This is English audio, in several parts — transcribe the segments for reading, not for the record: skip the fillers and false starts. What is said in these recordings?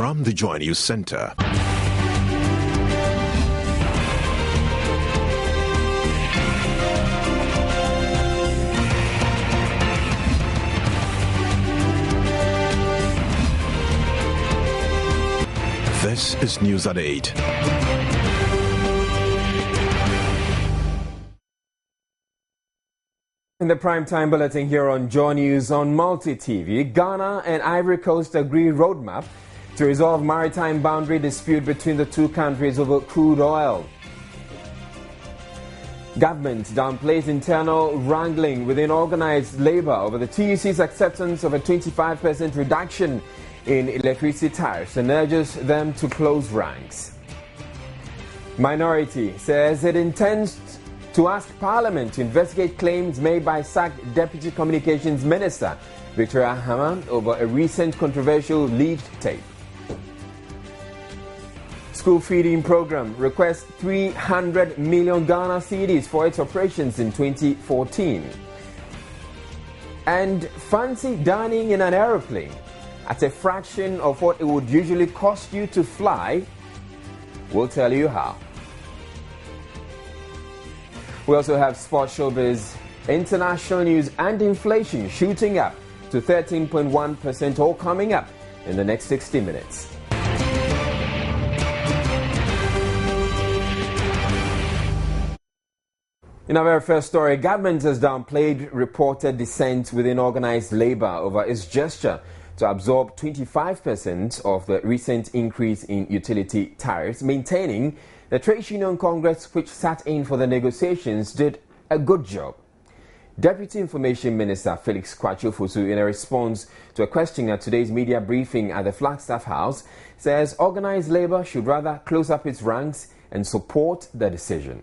From the Joy News Center. This is News at 8. In the primetime bulletin here on Joy News on Multi TV, Ghana and Ivory Coast agree roadmap to resolve maritime boundary dispute between the two countries over crude oil. Government downplays internal wrangling within organized labor over the TUC's acceptance of a 25% reduction in electricity tariffs and urges them to close ranks. Minority says it intends to ask Parliament to investigate claims made by sacked Deputy Communications Minister Victoria Hammer over a recent controversial leaked tape. School feeding program requests 300 million Ghana cedis for its operations in 2014. And fancy dining in an aeroplane at a fraction of what it would usually cost you to fly? We'll tell you how. We also have sports, showbiz, international news and inflation shooting up to 13.1%, all coming up in the next 60 minutes. In our very first story, government has downplayed reported dissent within organized labor over its gesture to absorb 25% of the recent increase in utility tariffs, maintaining the Trade Union Congress, which sat in for the negotiations, did a good job. Deputy Information Minister Felix Kwakye-Ofosu, in a response to a question at today's media briefing at the Flagstaff House, says organized labor should rather close up its ranks and support the decision.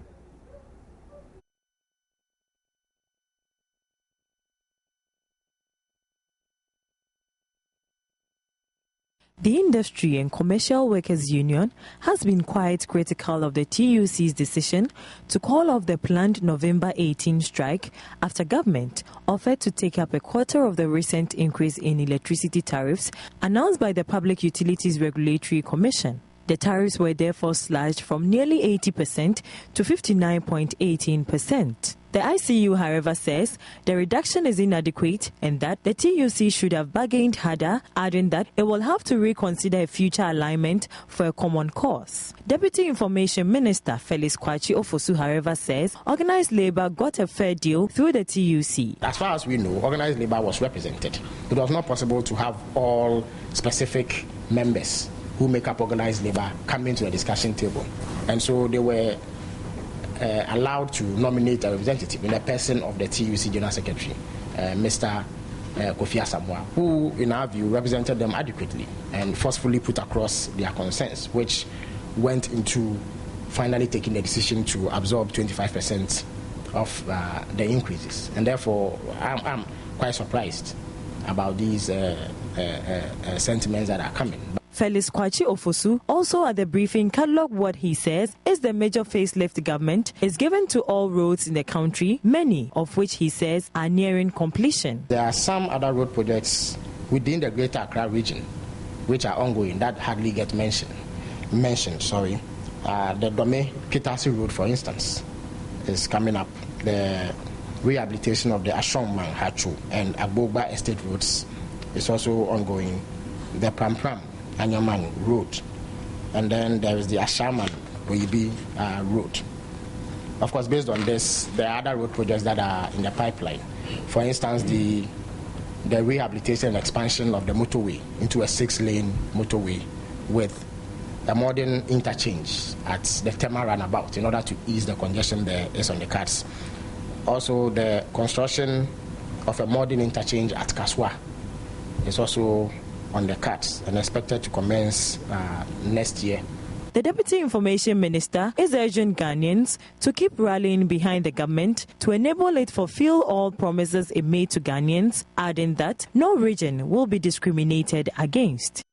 The Industry and Commercial Workers Union has been quite critical of the TUC's decision to call off the planned November 18 strike after government offered to take up a quarter of the recent increase in electricity tariffs announced by the Public Utilities Regulatory Commission. The tariffs were therefore slashed from nearly 80% to 59.18%. The ICU, however, says the reduction is inadequate and that the TUC should have bargained harder, adding that it will have to reconsider a future alignment for a common cause. Deputy Information Minister Felix Kwakye-Ofosu, however, says organized labor got a fair deal through the TUC. As far as we know, organized labor was represented. It was not possible to have all specific members who make up organized labor coming to the discussion table. And so they were allowed to nominate a representative in the person of the TUC General Secretary, Mr. Kofi Asamoah, who, in our view, represented them adequately and forcefully put across their concerns, which went into finally taking the decision to absorb 25% of the increases. And therefore, I'm quite surprised about these sentiments that are coming. Felix Kwakye-Ofosu also at the briefing catalogued what he says is the major facelift government is given to all roads in the country, many of which he says are nearing completion. There are some other road projects within the Greater Accra region which are ongoing that hardly get mentioned. The Dome-Kitasi Road, for instance, is coming up. The rehabilitation of the Ashongman, Hachu and Agbogba Estate roads is also ongoing. The Pram Anyaman Road, and then there is the Ashaman Oyibi Road. Of course, based on this, there are other road projects that are in the pipeline. For instance, the rehabilitation and expansion of the motorway into a 6-lane motorway with a modern interchange at the Tema roundabout in order to ease the congestion there is on the cards. Also, the construction of a modern interchange at Kaswa is also on the cards and expected to commence next year. The Deputy Information Minister is urging Ghanaians to keep rallying behind the government to enable it fulfill all promises it made to Ghanaians, adding that no region will be discriminated against.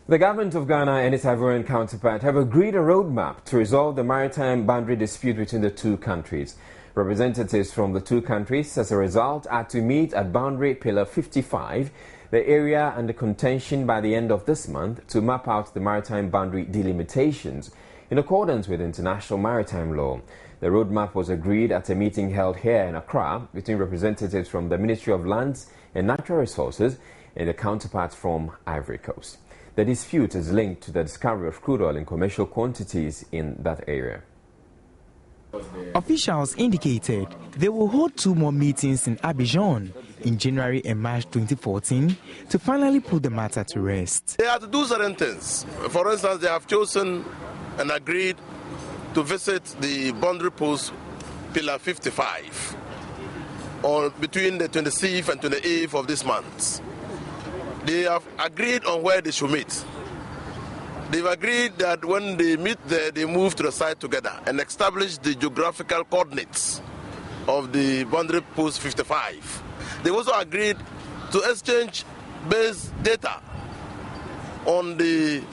The government of Ghana and its Ivorian counterpart have agreed a roadmap to resolve the maritime boundary dispute between the two countries. Representatives from the two countries, as a result, are to meet at Boundary Pillar 55 the area under contention by the end of this month to map out the maritime boundary delimitations in accordance with international maritime law. The roadmap was agreed at a meeting held here in Accra between representatives from the Ministry of Lands and Natural Resources and the counterparts from Ivory Coast. The dispute is linked to the discovery of crude oil in commercial quantities in that area. Officials indicated they will hold 2 more meetings in Abidjan in January and March 2014 to finally put the matter to rest. They have to do certain things. For instance, they have chosen and agreed to visit the boundary post pillar 55 between the 26th and 28th of this month. They have agreed on where they should meet. They've agreed that when they meet there, they move to the site together and establish the geographical coordinates of the boundary post 55. They also agreed to exchange base data on the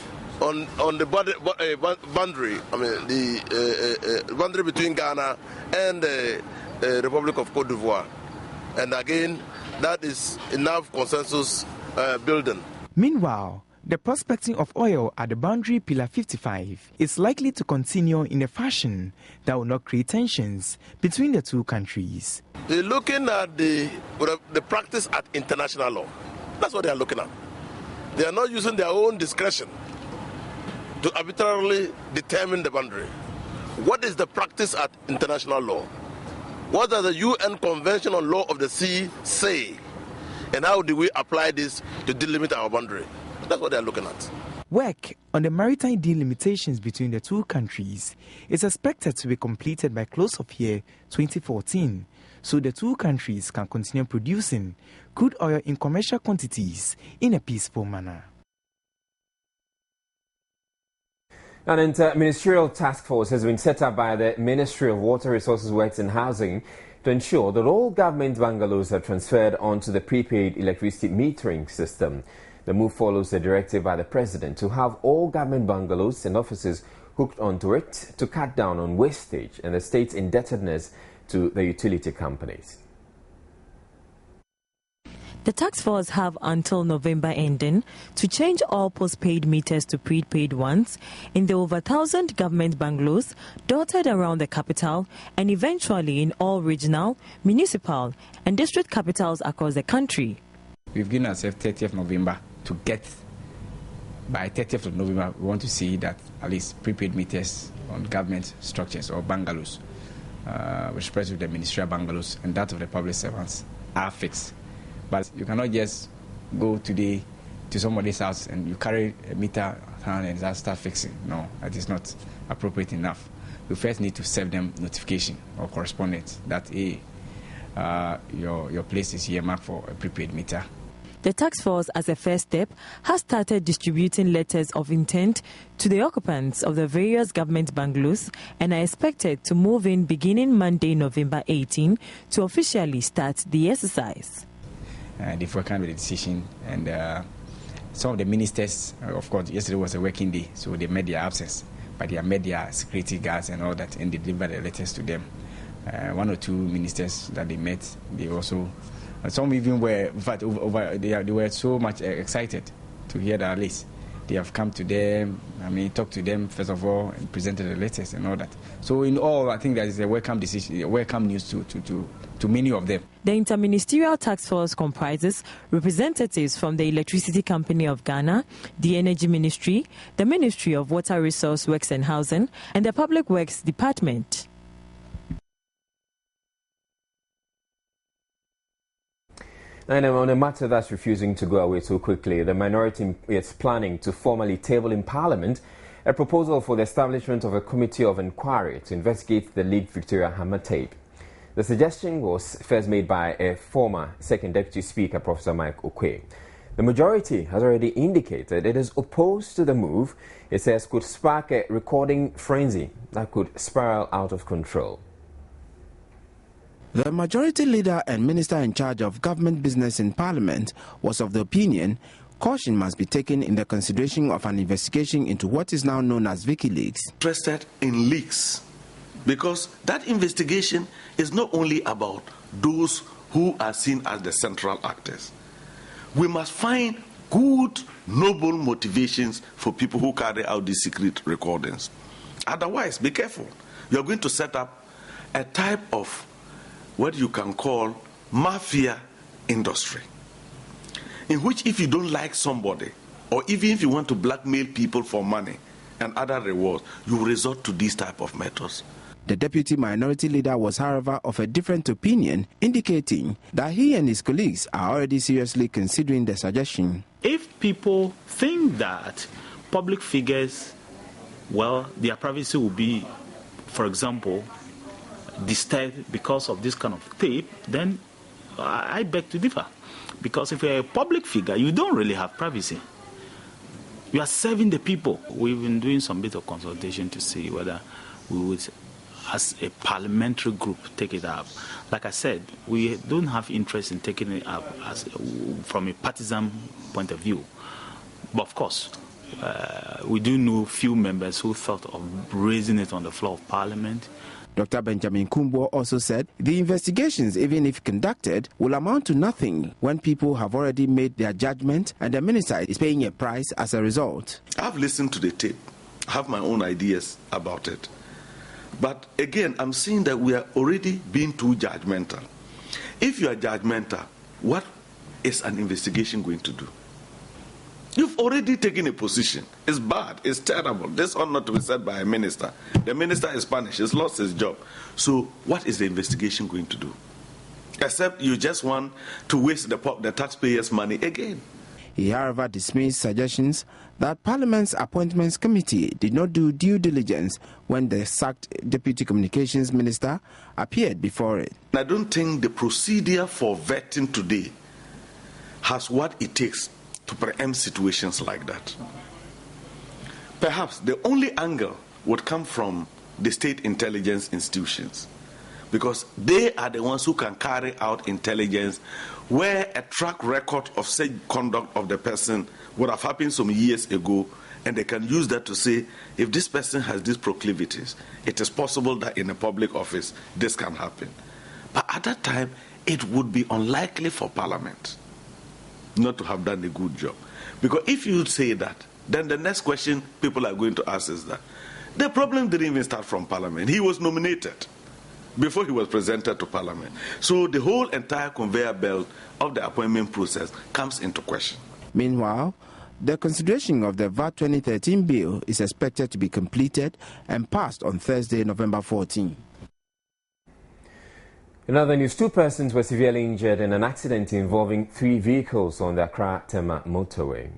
boundary. I mean the boundary between Ghana and the Republic of Cote d'Ivoire. And again, that is enough consensus building. Meanwhile, the prospecting of oil at the boundary pillar 55 is likely to continue in a fashion that will not create tensions between the 2 countries. They're looking at the practice at international law. That's what they are looking at. They are not using their own discretion to arbitrarily determine the boundary. What is the practice at international law? What does the UN Convention on Law of the Sea say? And how do we apply this to delimit our boundary? That's what they're looking at. Work on the maritime delimitations between the 2 countries is expected to be completed by close of year 2014, so the 2 countries can continue producing crude oil in commercial quantities in a peaceful manner. An interministerial task force has been set up by the Ministry of Water Resources, Works and Housing to ensure that all government bungalows are transferred onto the prepaid electricity metering system. The move follows a directive by the President to have all government bungalows and offices hooked onto it to cut down on wastage and the state's indebtedness to the utility companies. The task force have until November ending to change all postpaid meters to prepaid ones in the over 1,000 government bungalows dotted around the capital and eventually in all regional, municipal and district capitals across the country. We've given ourselves 30th November to get, by 30th of November, we want to see that at least prepaid meters on government structures or bungalows, with respect to the ministerial bungalows and that of the public servants, are fixed. But you cannot just go today to somebody's house and you carry a meter hand and just start fixing. No, that is not appropriate enough. You first need to serve them notification or correspondence that your place is here marked for a prepaid meter. The task force, as a first step, has started distributing letters of intent to the occupants of the various government bungalows and are expected to move in beginning Monday, November 18, to officially start the exercise. They've worked with the decision, and some of the ministers, of course, yesterday was a working day, so they made their absence, but they have made their security guards and all that, and they delivered the letters to them. 1 or 2 ministers that they met, they also, some even were, in fact, they were so much excited to hear that list. They have come to them, talked to them first of all, and presented the letters and all that. So in all, I think that is a welcome decision, a welcome news to many of them. The Interministerial Task Force comprises representatives from the Electricity Company of Ghana, the Energy Ministry, the Ministry of Water Resource Works and Housing, and the Public Works Department. And on a matter that's refusing to go away so quickly, the minority is planning to formally table in Parliament a proposal for the establishment of a committee of inquiry to investigate the Lead Victoria Hammer tape. The suggestion was first made by a former Second Deputy Speaker, Professor Mike Okwe. The majority has already indicated it is opposed to the move. It says could spark a recording frenzy that could spiral out of control. The majority leader and minister in charge of government business in Parliament was of the opinion caution must be taken in the consideration of an investigation into what is now known as WikiLeaks. Interested in leaks, because that investigation is not only about those who are seen as the central actors. we must find good, noble motivations for people who carry out these secret recordings. Otherwise, be careful. You are going to set up a type of what you can call mafia industry, in which if you don't like somebody, or even if you want to blackmail people for money and other rewards, you resort to these type of methods. The deputy minority leader was, however, of a different opinion, indicating that he and his colleagues are already seriously considering the suggestion. If people think that public figures, well, their privacy will be, for example, disturbed because of this kind of tape, then I beg to differ. Because if you're a public figure, you don't really have privacy. You are serving the people. We've been doing some bit of consultation to see whether we would, as a parliamentary group, take it up. Like I said, we don't have interest in taking it up from a partisan point of view. But of course, we do know few members who thought of raising it on the floor of Parliament. Dr. Benjamin Kumbo also said the investigations, even if conducted, will amount to nothing when people have already made their judgment and the minister is paying a price as a result. I've listened to the tape. I have my own ideas about it. But again, I'm seeing that we are already being too judgmental. If you are judgmental, what is an investigation going to do? You've already taken a position. It's bad. It's terrible. This ought not to be said by a minister. The minister is punished. He's lost his job. So what is the investigation going to do? Except you just want to waste the taxpayers' money again. He, however, dismissed suggestions that Parliament's Appointments Committee did not do due diligence when the sacked Deputy Communications Minister appeared before it. I don't think the procedure for vetting today has what it takes to preempt situations like that. Perhaps the only angle would come from the state intelligence institutions, because they are the ones who can carry out intelligence where a track record of such conduct of the person would have happened some years ago, and they can use that to say, if this person has these proclivities, it is possible that in a public office this can happen. But at that time, it would be unlikely for Parliament not to have done a good job. Because if you say that, then the next question people are going to ask is that the problem didn't even start from Parliament. He was nominated before he was presented to Parliament. So the whole entire conveyor belt of the appointment process comes into question. Meanwhile, the consideration of the VAT 2013 bill is expected to be completed and passed on Thursday, November 14. In other news, 2 persons were severely injured in an accident involving 3 vehicles on the Accra-Tema motorway.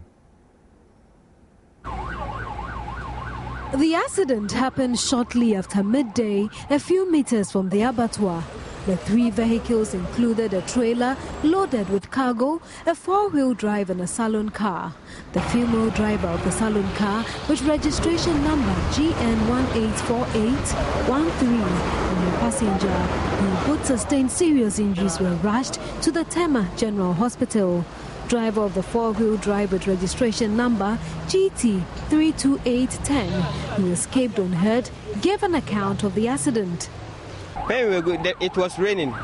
The accident happened shortly after midday, a few meters from the abattoir. The 3 vehicles included a trailer loaded with cargo, a 4-wheel drive and a saloon car. The female driver of the saloon car, with registration number GN184813, and the passenger, who both sustained serious injuries, were rushed to the Tema General Hospital. Driver of the 4-wheel drive with registration number GT32810, who escaped unhurt, gave an account of the accident. When we were good, it was raining,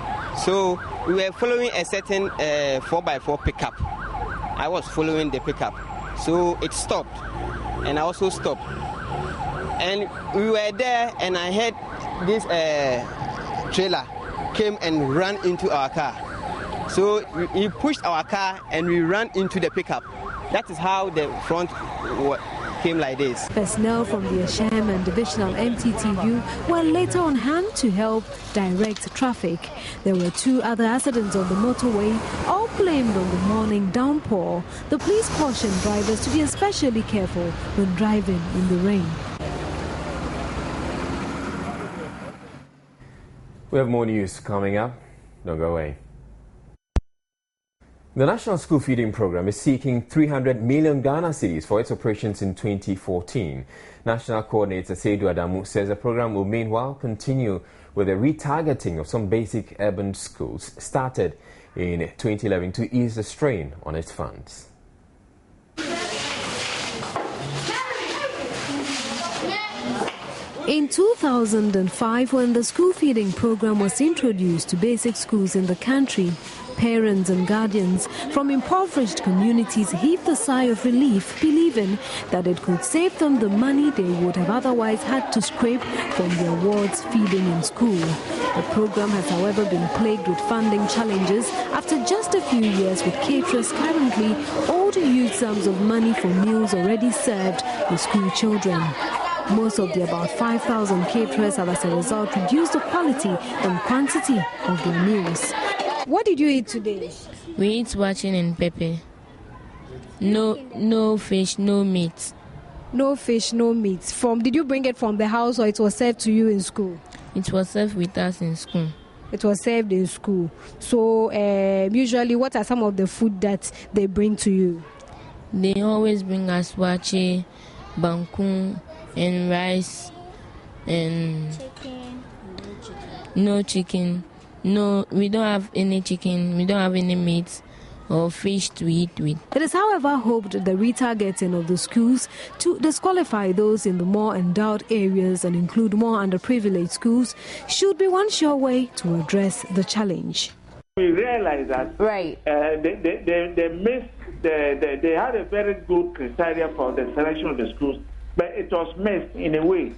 so we were following a certain 4x4 pickup. I was following the pickup, so it stopped, and I also stopped. And we were there, and I heard this trailer came and ran into our car. So he pushed our car, and we ran into the pickup. That is how the front came like this. Personnel from the Asham and Divisional MTTU were later on hand to help direct traffic. There were 2 other accidents on the motorway, all blamed on the morning downpour. The police cautioned drivers to be especially careful when driving in the rain. We have more news coming up. Don't go away. The National School Feeding Program is seeking 300 million Ghana cedis for its operations in 2014. National Coordinator Seidu Adamu says the program will meanwhile continue with the retargeting of some basic urban schools started in 2011 to ease the strain on its funds. In 2005, when the school feeding program was introduced to basic schools in the country, parents and guardians from impoverished communities heaved a sigh of relief, believing that it could save them the money they would have otherwise had to scrape from their wards feeding in school. The program has, however, been plagued with funding challenges after just a few years, with caterers currently owed huge sums of money for meals already served with school children. Most of the about 5,000 caterers have as a result reduced the quality and quantity of their meals. What did you eat today? We eat watching and pepper. No fish, no meat. No fish, no meat. Did you bring it from the house or it was served to you in school? It was served with us in school. It was served in school. So usually what are some of the food that they bring to you? They always bring us wache, banku, and rice, and no chicken. No, we don't have any chicken. We don't have any meat or fish to eat with. It is, however, hoped the retargeting of the schools to disqualify those in the more endowed areas and include more underprivileged schools should be one sure way to address the challenge. We realize that they missed. They had a very good criteria for the selection of the schools, but it was missed in a way,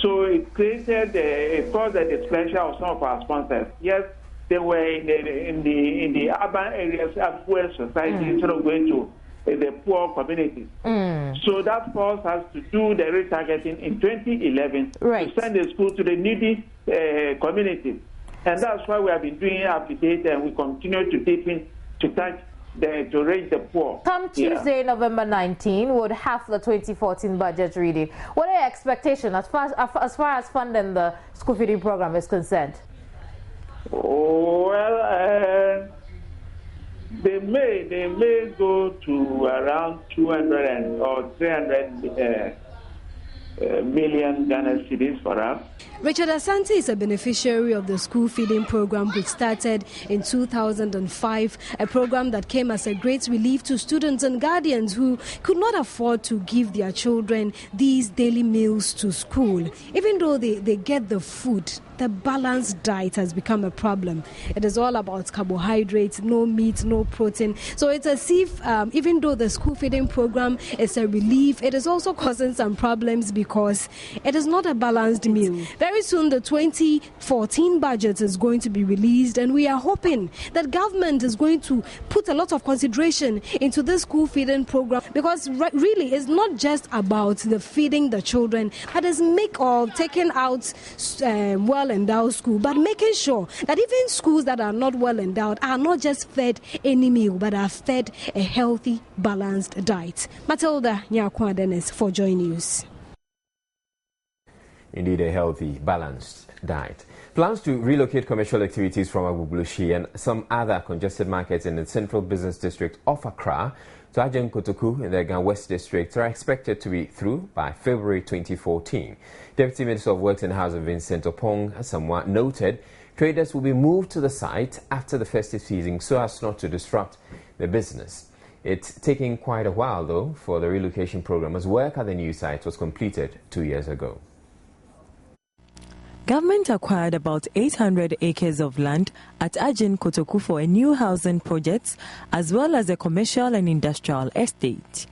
So it created it caused the displeasure of some of our sponsors. Yes, they were in the urban areas, affluent society, instead of going to the poor communities. So that forced us to do the retargeting in 2011 to send the school to the needy communities. And that's why we have been doing it up to date, and we continue to deepen to touch to raise the poor. Come Tuesday, November 19, would have the 2014 budget reading. What are your expectations as far as funding the school feeding program is concerned? Well, they may go to around 200 or 300 million Ghana cedis for us. Richard Asante is a beneficiary of the school feeding program, which started in 2005, a program that came as a great relief to students and guardians who could not afford to give their children these daily meals to school. Even though they get the food, the balanced diet has become a problem. It is all about carbohydrates, no meat, no protein. So it's as if even though the school feeding program is a relief, it is also causing some problems because it is not a balanced meal. Very soon the 2014 budget is going to be released, and we are hoping that government is going to put a lot of consideration into this school feeding program, because really it's not just about the feeding the children, but it's taking out well-endowed school, but making sure that even schools that are not well-endowed are not just fed any meal, but are fed a healthy, balanced diet. Matilda Nyakwa Dennis for Joy News. Indeed, a healthy, balanced diet. Plans to relocate commercial activities from Agbogbloshie and some other congested markets in the central business district of Accra to Ajin Kotoku in the Gan West district are expected to be through by February 2014. Deputy Minister of Works and Housing Vincent Opong Asamoah noted traders will be moved to the site after the festive season so as not to disrupt the business. It's taking quite a while, though, for the relocation program, as work at the new site was completed 2 years ago. Government acquired about 800 acres of land at Ajin Kotoku for a new housing project as well as a commercial and industrial estate.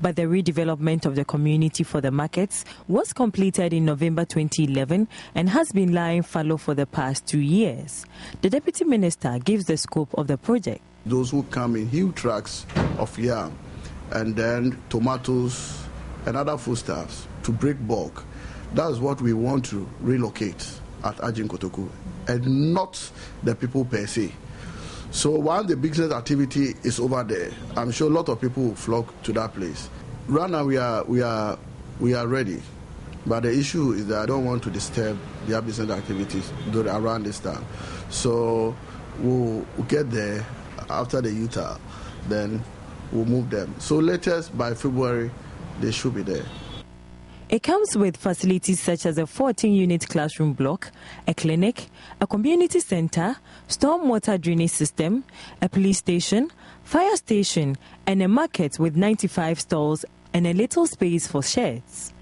But the redevelopment of the community for the markets was completed in November 2011 and has been lying fallow for the past 2 years. The Deputy Minister gives the scope of the project. Those who come in huge trucks of yam and then tomatoes and other foodstuffs to break bulk. That's what we want to relocate at Ajin Kotoku, and not the people per se. So while the business activity is over there, I'm sure a lot of people will flock to that place. Right now we are ready, but the issue is that I don't want to disturb their business activities around this time. So we'll get there after the Utah, then we'll move them. So latest by February, they should be there. It comes with facilities such as a 14-unit classroom block, a clinic, a community center, stormwater drainage system, a police station, fire station, and a market with 95 stalls and a little space for sheds.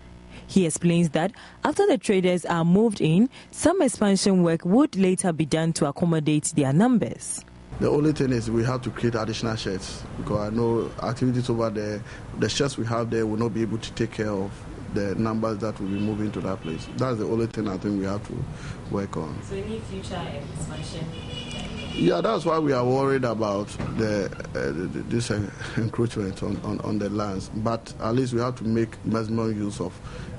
He explains that after the traders are moved in, some expansion work would later be done to accommodate their numbers. The only thing is we have to create additional sheds, because I know activities over there, the sheds we have there will not be able to take care of the numbers that will be moving to that place. That's the only thing I think we have to work on. So any future expansion? Yeah, that's why we are worried about this encroachment on the lands. But at least we have to make maximum use of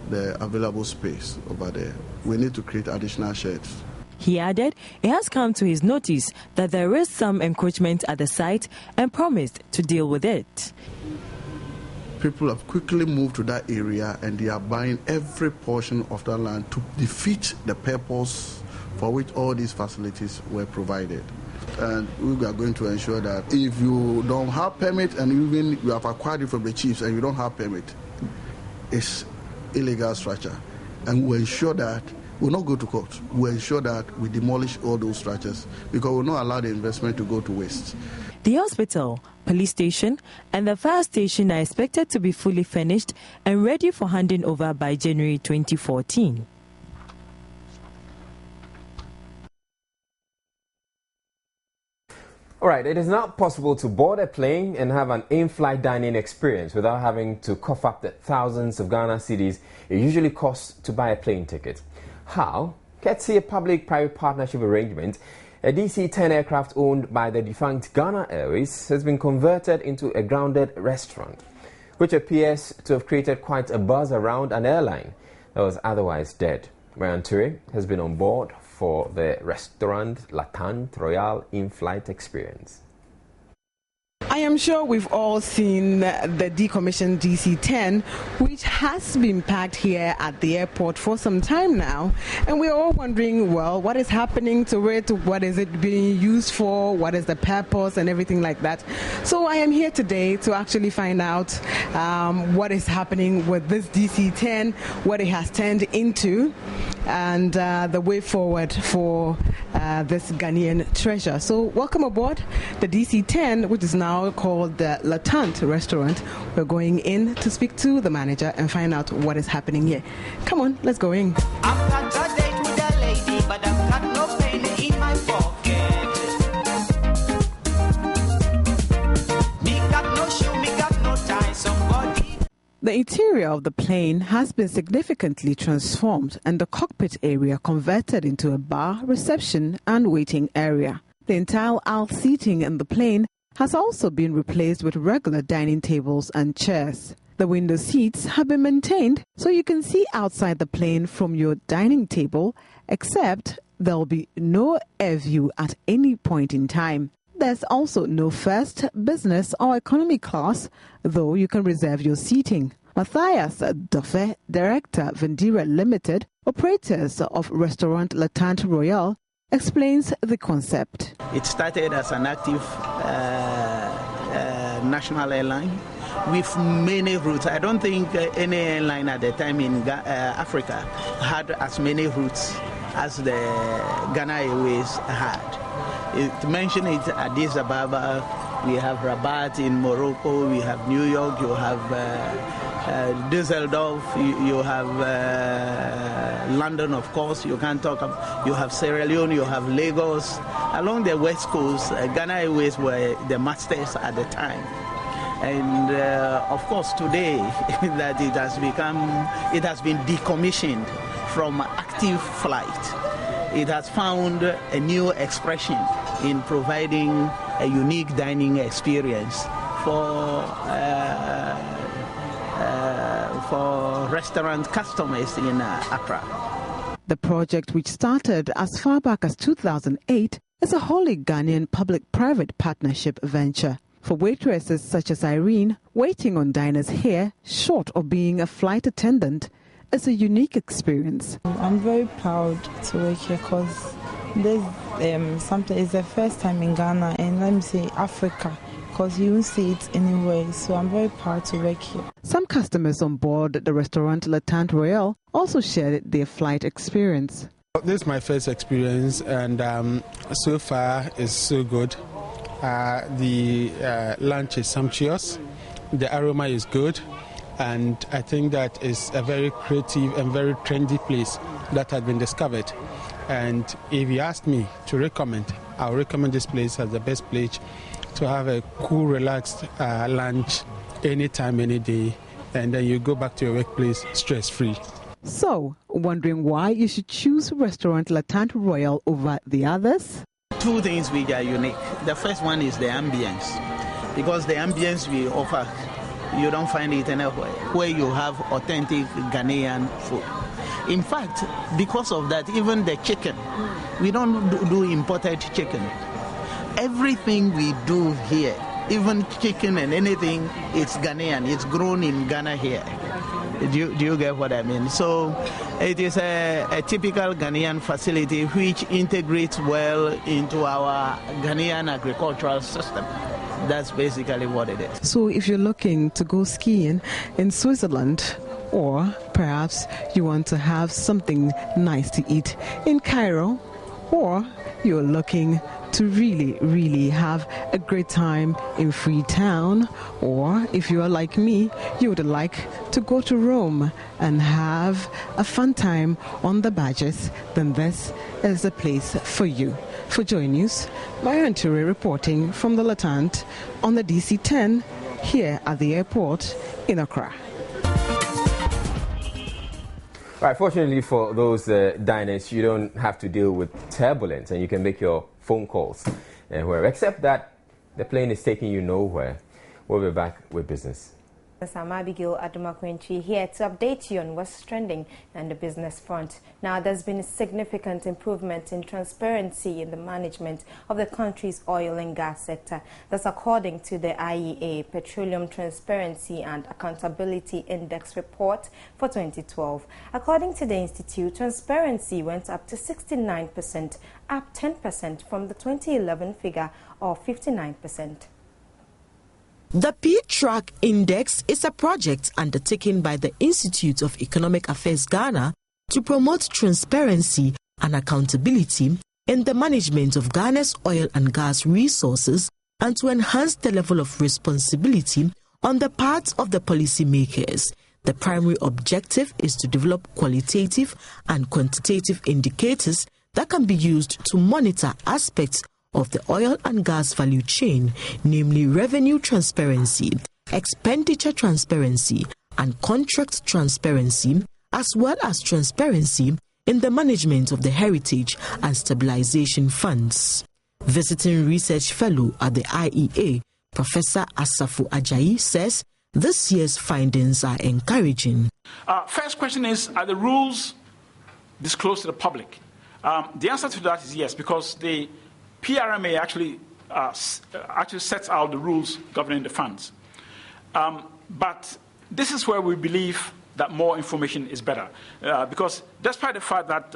the available space over there. We need to create additional sheds. He added it has come to his notice that there is some encroachment at the site and promised to deal with it. People have quickly moved to that area and they are buying every portion of that land to defeat the purpose for which all these facilities were provided. And we are going to ensure that if you don't have permit and even you have acquired it from the chiefs and you don't have permit, it's illegal structure. And we'll ensure that we'll not go to court. We'll ensure that we demolish all those structures because we'll not allow the investment to go to waste. The hospital, police station and the fire station are expected to be fully furnished and ready for handing over by January 2014. All right, it is not possible to board a plane and have an in-flight dining experience without having to cough up the thousands of Ghana cedis it usually costs to buy a plane ticket. How? Courtesy a public-private partnership arrangement, a DC10 aircraft owned by the defunct Ghana Airways has been converted into a grounded restaurant, which appears to have created quite a buzz around an airline that was otherwise dead. Marian Ture has been on board for the restaurant L'Attente Royale in-flight experience. I am sure we've all seen the decommissioned DC10, which has been packed here at the airport for some time now. And we're all wondering, well, what is happening to it? What is it being used for? What is the purpose and everything like that? So I am here today to actually find out what is happening with this DC10, what it has turned into, and the way forward for this Ghanaian treasure. So welcome aboard the DC10, which is now called the L'Attente Restaurant. We're going in to speak to the manager and find out what is happening here. Come on, let's go in. I've got a date with a lady, but I've got no penny in my pocket. Me got no shoe, me got no tie, somebody. The interior of the plane has been significantly transformed and the cockpit area converted into a bar, reception and waiting area. The entire aisle seating in the plane has also been replaced with regular dining tables and chairs. The window seats have been maintained so you can see outside the plane from your dining table, except there will be no air view at any point in time. There's also no first, business or economy class, though you can reserve your seating. Matthias Doffe, Director, Vendira Limited, operators of restaurant L'Attente Royale, explains the concept. It started as an active national airline with many routes. I don't think any airline at the time in Africa had as many routes as the Ghana Airways had. It mentioned it Addis Ababa, we have Rabat in Morocco, we have New York, you have Düsseldorf, you have London, of course, you can't talk about, you have Sierra Leone, you have Lagos. Along the west coast, Ghana Airways were the masters at the time. And of course today that it has been decommissioned from active flight. It has found a new expression in providing a unique dining experience for restaurant customers in Accra. The project, which started as far back as 2008, is a wholly Ghanaian public-private partnership venture. For waitresses such as Irene, waiting on diners here, short of being a flight attendant, is a unique experience. I'm very proud to work here because this something is the first time in Ghana and let me say Africa, because you won't see it anywhere. So I'm very proud to work here. Some customers on board the restaurant L'Attente Royale also shared their flight experience. This is my first experience and so far it's so good. The lunch is sumptuous, the aroma is good, and I think that is a very creative and very trendy place that has been discovered. And if you ask me to recommend, I'll recommend this place as the best place to have a cool, relaxed lunch anytime, any day, and then you go back to your workplace stress-free. So, wondering why you should choose restaurant L'Attente Royal over the others? Two things which are unique. The first one is the ambience, because the ambience we offer, you don't find it anywhere, where you have authentic Ghanaian food. In fact, because of that, even the chicken, we don't do imported chicken. Everything we do here, even chicken and anything, it's Ghanaian. It's grown in Ghana here. Do you get what I mean? So it is a typical Ghanaian facility which integrates well into our Ghanaian agricultural system. That's basically what it is. So if you're looking to go skiing in Switzerland, or perhaps you want to have something nice to eat in Cairo, or you're looking to really have a great time in Freetown, or if you are like me, you would like to go to Rome and have a fun time on the Badges, then this is the place for you. For Joy News, Marian Toure reporting from the L'Attente on the DC10 here at the airport in Accra. Right, fortunately for those diners, you don't have to deal with turbulence and you can make your phone calls wherever, except that the plane is taking you nowhere. We'll be back with business. I'm Abigail Adumakwenchi here to update you on what's trending on the business front. Now, there's been a significant improvement in transparency in the management of the country's oil and gas sector. That's according to the IEA Petroleum Transparency and Accountability Index report for 2012. According to the institute, transparency went up to 69%, up 10% from the 2011 figure of 59%. The P-Track Index is a project undertaken by the Institute of Economic Affairs Ghana to promote transparency and accountability in the management of Ghana's oil and gas resources and to enhance the level of responsibility on the part of the policymakers. The primary objective is to develop qualitative and quantitative indicators that can be used to monitor aspects of the oil and gas value chain, namely revenue transparency, expenditure transparency, and contract transparency, as well as transparency in the management of the heritage and stabilization funds. Visiting research fellow at the IEA, Professor Asafo Ajayi, says this year's findings are encouraging. First question is, are the rules disclosed to the public? The answer to that is yes, because the PRMA actually sets out the rules governing the funds. But this is where we believe that more information is better. Because despite the fact that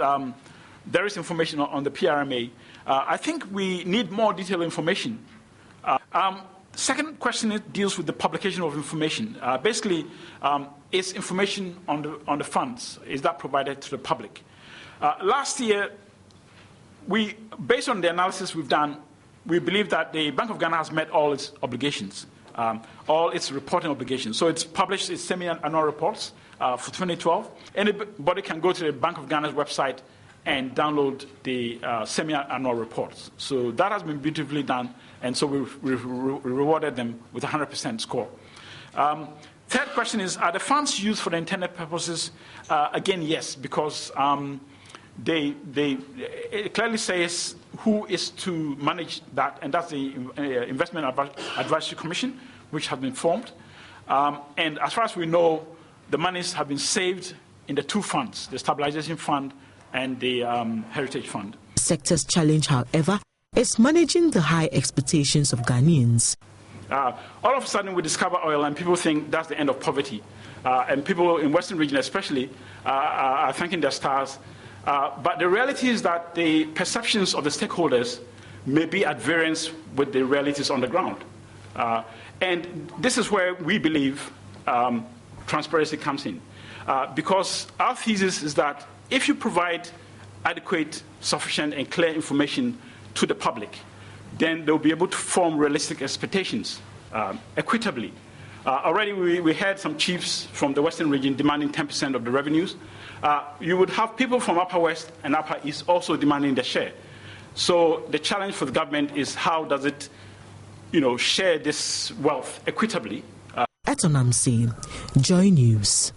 there is information on the PRMA, I think we need more detailed information. Second question deals with the publication of information. Basically, is information on the funds, is that provided to the public? Last year, based on the analysis we've done, we believe that the Bank of Ghana has met all its obligations, all its reporting obligations. So it's published its semi-annual reports for 2012. Anybody can go to the Bank of Ghana's website and download the semi-annual reports. So that has been beautifully done, and so we rewarded them with a 100% score. Third question is, are the funds used for the intended purposes? Again, yes, because it clearly says who is to manage that, and that's the Investment Advisory Commission, which has been formed. And as far as we know, the monies have been saved in the two funds, the Stabilization Fund and the Heritage Fund. The sector's challenge, however, is managing the high expectations of Ghanaians. All of a sudden, we discover oil, and people think that's the end of poverty. And people in Western region especially are thanking their stars. But the reality is that the perceptions of the stakeholders may be at variance with the realities on the ground. And this is where we believe transparency comes in. Because our thesis is that if you provide adequate, sufficient, and clear information to the public, then they'll be able to form realistic expectations equitably. Already we had some chiefs from the Western region demanding 10% of the revenues. You would have people from Upper West and Upper East also demanding their share. So the challenge for the government is how does it, share this wealth equitably. Etonamsi, Joy News.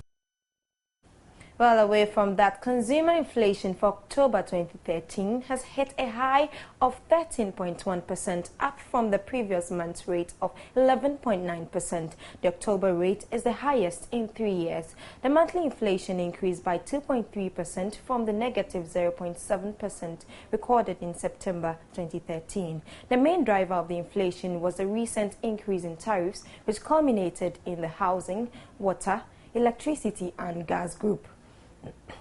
Well, away from that, consumer inflation for October 2013 has hit a high of 13.1%, up from the previous month's rate of 11.9%. The October rate is the highest in 3 years. The monthly inflation increased by 2.3% from the negative 0.7% recorded in September 2013. The main driver of the inflation was the recent increase in tariffs, which culminated in the housing, water, electricity and gas group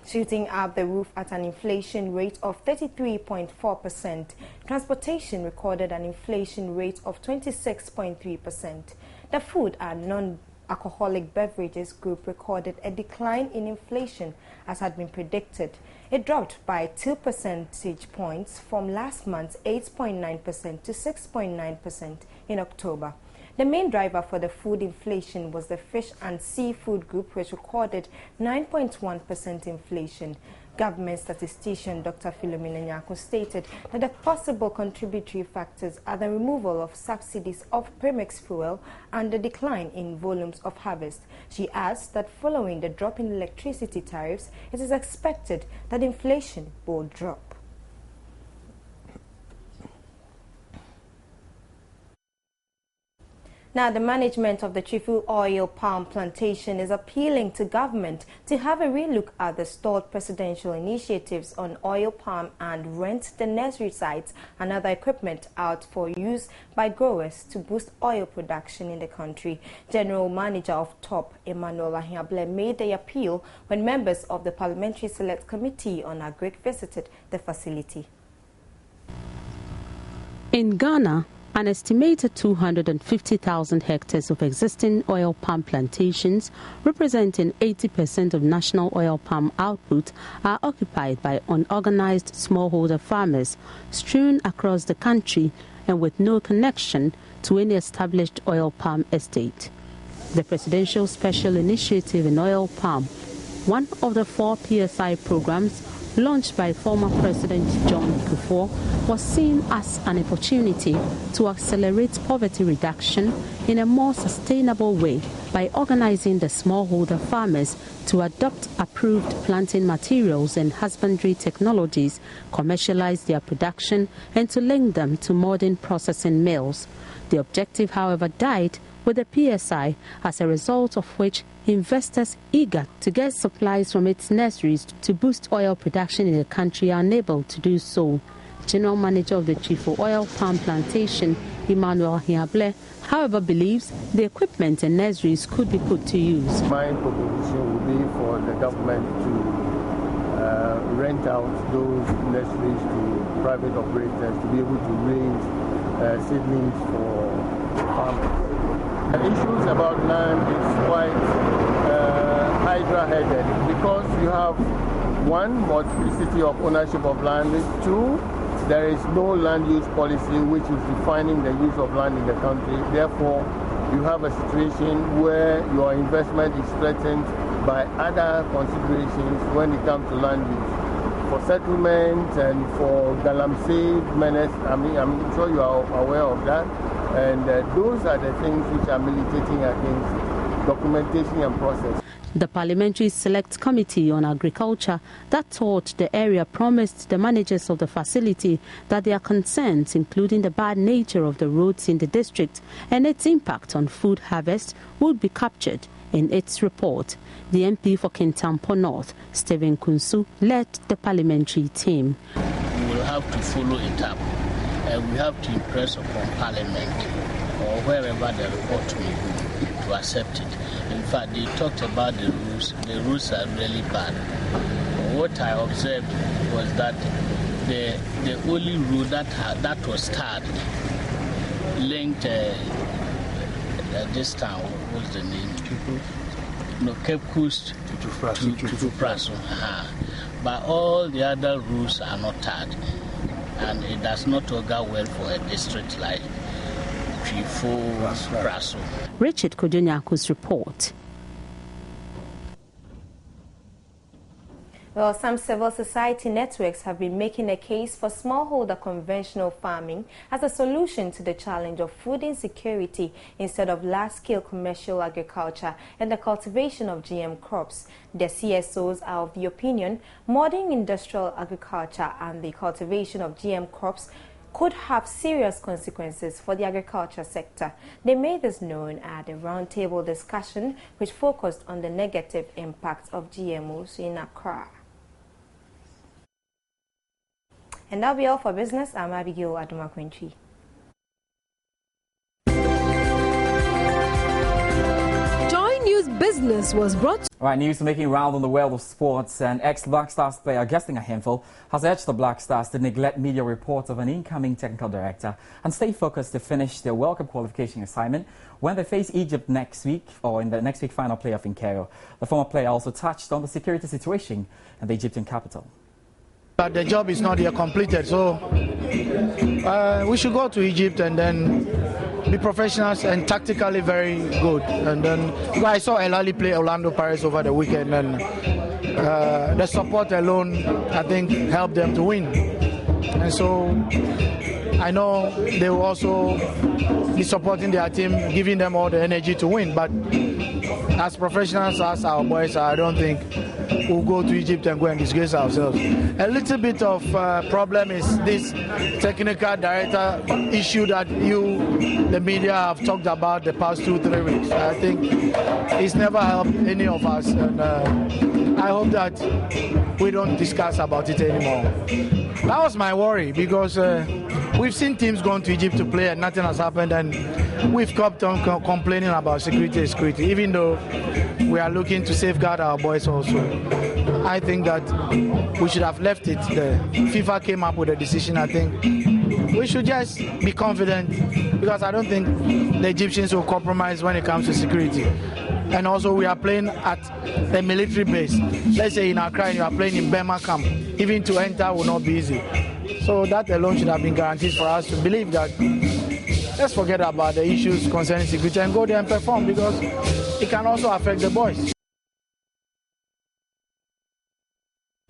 shooting up the roof at an inflation rate of 33.4%. Transportation recorded an inflation rate of 26.3%. The food and non-alcoholic beverages group recorded a decline in inflation as had been predicted. It dropped by 2 percentage points from last month's 8.9% to 6.9% in October. The main driver for the food inflation was the fish and seafood group, which recorded 9.1% inflation. Government statistician Dr. Philomena Nyako stated that the possible contributory factors are the removal of subsidies of premix fuel and the decline in volumes of harvest. She adds that following the drop in electricity tariffs, it is expected that inflation will drop. Now, the management of the Chifu oil palm plantation is appealing to government to have a relook at the stalled presidential initiatives on oil palm and rent the nursery sites and other equipment out for use by growers to boost oil production in the country. General Manager of TOP, Emmanuel Ahiable, made the appeal when members of the Parliamentary Select Committee on Agric visited the facility. In Ghana, an estimated 250,000 hectares of existing oil palm plantations, representing 80% of national oil palm output, are occupied by unorganized smallholder farmers strewn across the country and with no connection to any established oil palm estate. The Presidential Special Initiative in Oil Palm, one of the 4 PSI programs launched by former President John Kufuor, was seen as an opportunity to accelerate poverty reduction in a more sustainable way by organizing the smallholder farmers to adopt approved planting materials and husbandry technologies, commercialize their production, and to link them to modern processing mills. The objective, however, died with the PSI, as a result of which investors eager to get supplies from its nurseries to boost oil production in the country are unable to do so. General Manager of the Chifu Oil Palm Plantation, Emmanuel Ahiable, however, believes the equipment and nurseries could be put to use. My proposition would be for the government to rent out those nurseries to private operators to be able to raise seedlings for farmers. The issues about land is quite hydra-headed because you have one, multiplicity of ownership of land. Two, there is no land use policy which is defining the use of land in the country. Therefore, you have a situation where your investment is threatened by other considerations when it comes to land use. For settlement and for galamsey menace, I'm sure you are aware of that. And those are the things which are militating against documentation and process. The Parliamentary Select Committee on Agriculture that toured the area promised the managers of the facility that their concerns, including the bad nature of the roads in the district and its impact on food harvest, would be captured in its report. The MP for Kintampo North, Stephen Kunsu, led the parliamentary team. We will have to follow it up. We have to impress upon Parliament or wherever the report may be to accept it. In fact, they talked about the rules. The rules are really bad. What I observed was that the only rule that was started linked this town, what's the name? No, Cape Coast to Praso. But all the other rules are not tied. And it does not augur well for a district like Trifo, Brasso. Richard Kodonyaku's report. Well, some civil society networks have been making a case for smallholder conventional farming as a solution to the challenge of food insecurity instead of large-scale commercial agriculture and the cultivation of GM crops. The CSOs are of the opinion modern industrial agriculture and the cultivation of GM crops could have serious consequences for the agriculture sector. They made this known at a roundtable discussion which focused on the negative impact of GMOs in Accra. And that'll be all for business. I'm Abigail Adumakwentri. Joy News Business was brought. All right, news making round on the world of sports. And ex-Black Stars player Guesting a Handful has urged the Black Stars to neglect media reports of an incoming technical director and stay focused to finish their World Cup qualification assignment when they face Egypt next week or in the next week final playoff in Cairo. The former player also touched on the security situation in the Egyptian capital. But the job is not yet completed, so we should go to Egypt and then be professionals and tactically very good. And then I saw El Ali play Orlando Pirates over the weekend, and the support alone, I think, helped them to win. And so I know they will also be supporting their team, giving them all the energy to win. But as professionals as our boys are, I don't think we'll go to Egypt and go and disgrace ourselves. A little bit of problem is this technical director issue that the media, have talked about the past 2-3 weeks. I think it's never helped any of us, and I hope that we don't discuss about it anymore. That was my worry, because we've seen teams going to Egypt to play and nothing has happened, and we've kept on complaining about security, even though we are looking to safeguard our boys also. I think that we should have left it there. FIFA came up with a decision. I think we should just be confident, because I don't think the Egyptians will compromise when it comes to security. And also we are playing at a military base. Let's say in Accra you are playing in Burma camp. Even to enter will not be easy. So that alone should have been guaranteed for us to believe that let's forget about the issues concerning security and go there and perform, because it can also affect the boys.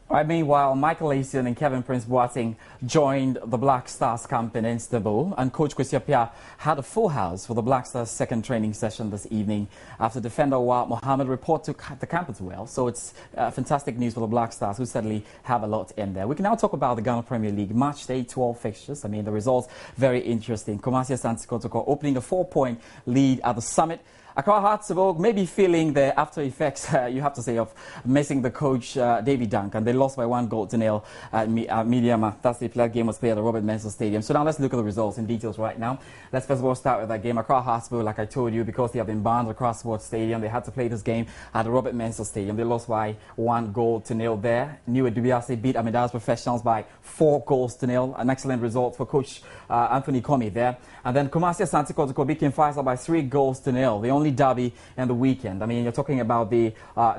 Right, meanwhile, Michael Asian and Kevin Prince Boateng joined the Black Stars camp in Istanbul, and Coach Kwesi Appiah had a full house for the Black Stars' second training session this evening after defender Wa Mohammed reported to the camp as well. So it's fantastic news for the Black Stars, who certainly have a lot in there. We can now talk about the Ghana Premier League Match Day 12 fixtures. I mean, the results very interesting. Kumasi Asante Kotoko opening a 4-point lead at the Summit. Accra Hearts maybe feeling the after effects, you have to say, of missing the coach, David Duncan. They lost by 1-0 at Mediama. That's the game was played at the Robert Mensah Stadium. So now let's look at the results in details right now. Let's first of all start with that game. Accra Hearts, like I told you, because they have been banned across Sports Stadium, they had to play this game at the Robert Mensah Stadium. They lost by 1-0 there. New Dubiase beat Amidas Professionals by 4-0. An excellent result for Coach Anthony Comey there. And then Kumasi Asante Kotoko beat King Faisal by 3-0. The only derby in the weekend. I mean, you're talking about the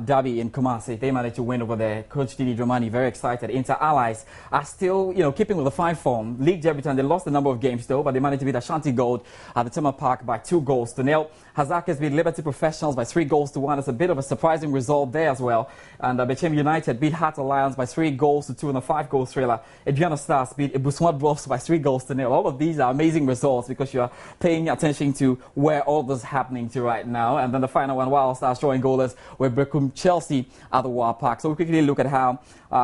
derby in Kumasi. They managed to win over there. Coach Didi Dramani very excited. Inter Allies are still, keeping with the fine form. League debutant. They lost a number of games though, but they managed to beat Ashanti Gold at the Timber Park by 2-0. Hazakis beat Liberty Professionals by 3-1. It's a bit of a surprising result there as well. And Bechem United beat Heart Alliance by 3-2 in a 5-goal thriller. Adriana Stars beat Ebuswat Bluffs by 3-0. All of these are amazing results, because you are paying attention to where all this is happening to right now. And then the final one, Wild Stars drawing goalless with Brecum Chelsea at the War Park. So we quickly look at how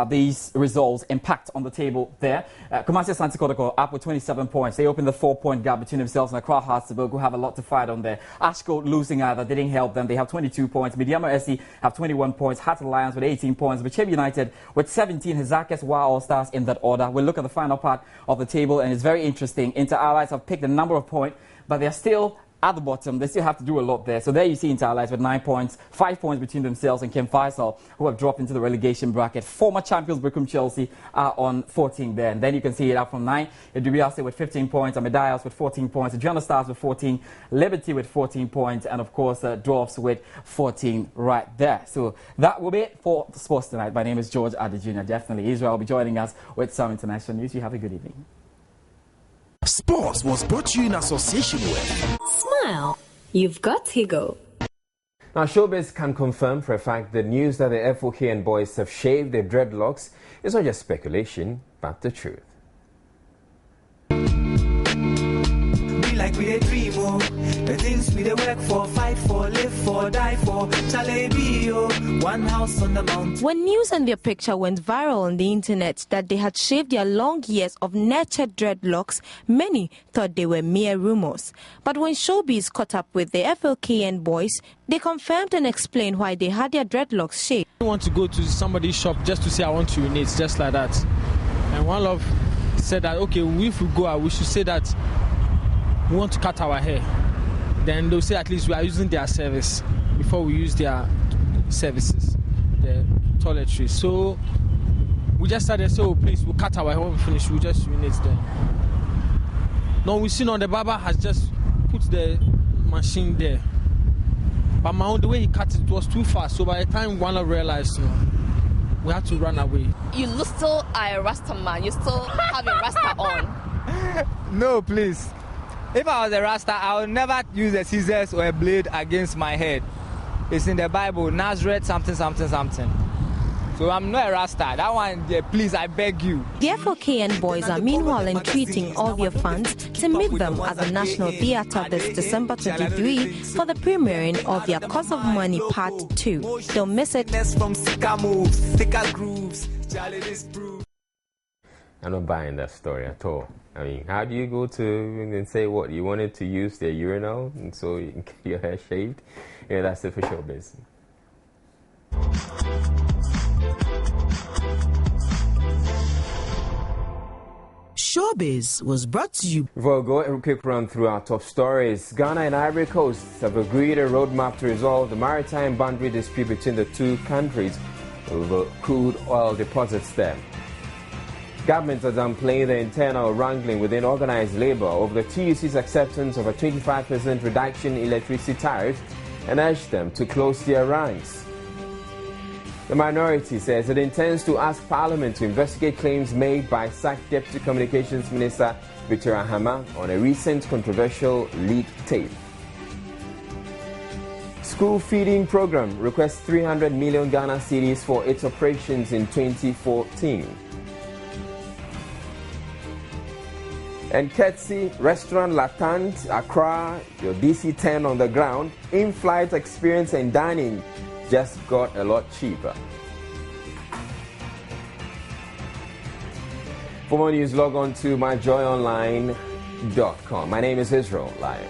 these results impact on the table there. Kumasi Asante Kotoko up with 27 points. They opened the 4-point gap between themselves and Accra Hearts, who have a lot to fight on there. Ashko losing either didn't help them. They have 22 points. Mediama SC have 21 points. Heart Alliance with 18 points. Bechem United with 17. Hazakis, Wa All Stars in that order. We'll look at the final part of the table, and it's very interesting. Inter Allies have picked a number of points, but they're still at the bottom. They still have to do a lot there. So there you see Inter Allies with 9 points, 5 points between themselves and Kem Faisal, who have dropped into the relegation bracket. Former champions Brecum Chelsea are on 14 there. And then you can see it up from 9. Dubiase with 15 points, Amedias with 14 points, Adriana Stars with 14, Liberty with 14 points, and of course Dwarfs with 14 right there. So that will be it for sports tonight. My name is George Adejuna. Definitely Israel will be joining us with some international news. You have a good evening. Sports was brought to you in association with Smile, you've got Higo. Now, Showbiz can confirm for a fact the news that the FOKN boys have shaved their dreadlocks is not just speculation, but the truth. Be like we a dream, oh. The things we work for, fight for, live for, die for. One house on the mountain. When news and their picture went viral on the internet that they had shaved their long years of nurtured dreadlocks, many thought they were mere rumors. But when Showbiz caught up with the FLKN boys, they confirmed and explained why they had their dreadlocks shaved. I want to go to somebody's shop just to say I want to urinate, just like that. And one love said that, okay, if we go out, we should say that we want to cut our hair. Then they'll say at least we are using their service before we use their services, the toiletries. So we just started, so please, we'll cut our hair. When we finish, we'll just urinate them. Now we see now the barber has just put the machine there. But the way he cut it was too fast. So by the time one of realized, we had to run away. You still are a Rasta man. You still have a Rasta on. No, please. If I was a Rasta, I would never use a scissors or a blade against my head. It's in the Bible, Nazareth, something, something, something. So I'm not a Rasta. That one, please, I beg you. The FOKN boys are meanwhile entreating all their fans to meet them at the National Theatre this December 23 for the premiering of their Cause of Money Part 2. Don't miss it. I'm not buying that story at all. I mean, how do you go to and say what you wanted to use their urinal and so you can get your hair shaved? Yeah, that's it for Showbiz. Showbiz was brought to you. Before we go, a quick run through our top stories. Ghana and Ivory Coast have agreed a roadmap to resolve the maritime boundary dispute between the two countries over crude oil deposits there. Government has downplayed the internal wrangling within organized labor over the TUC's acceptance of a 25% reduction in electricity tariff and urged them to close their ranks. The minority says it intends to ask Parliament to investigate claims made by sacked Deputy Communications Minister Victoria Hama on a recent controversial leaked tape. School feeding program requests 300 million Ghana cedis for its operations in 2014. And Ketsi Restaurant Latant, Accra, your DC10 on the ground, in-flight experience and dining just got a lot cheaper. For more news, log on to myjoyonline.com. My name is Israel Lion.